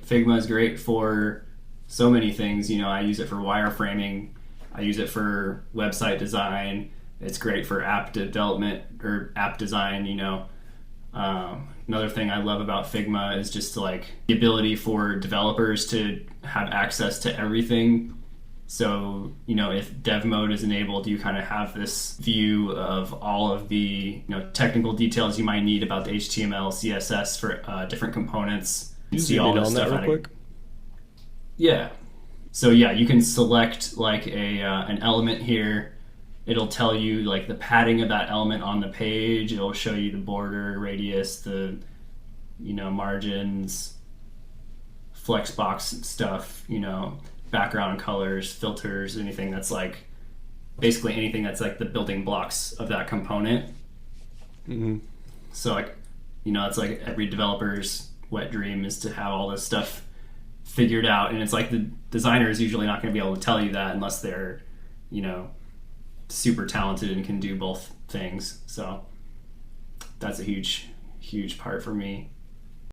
Figma is great for so many things. I use it for wireframing. I use it for website design. It's great for app development or app design. Another thing I love about Figma is just like the ability for developers to have access to everything. So, if dev mode is enabled, you kind of have this view of all of the technical details you might need about the HTML, CSS for different components. You see all this stuff real quick? Yeah. So yeah, you can select like an element here. It'll tell you like the padding of that element on the page. It'll show you the border, radius, the margins, flexbox stuff, background colors, filters, anything that's like basically anything that's like the building blocks of that component. Mm-hmm. So like it's like every developer's wet dream is to have all this stuff figured out, and it's like the designer is usually not going to be able to tell you that unless they're super talented and can do both things. So that's a huge part for me.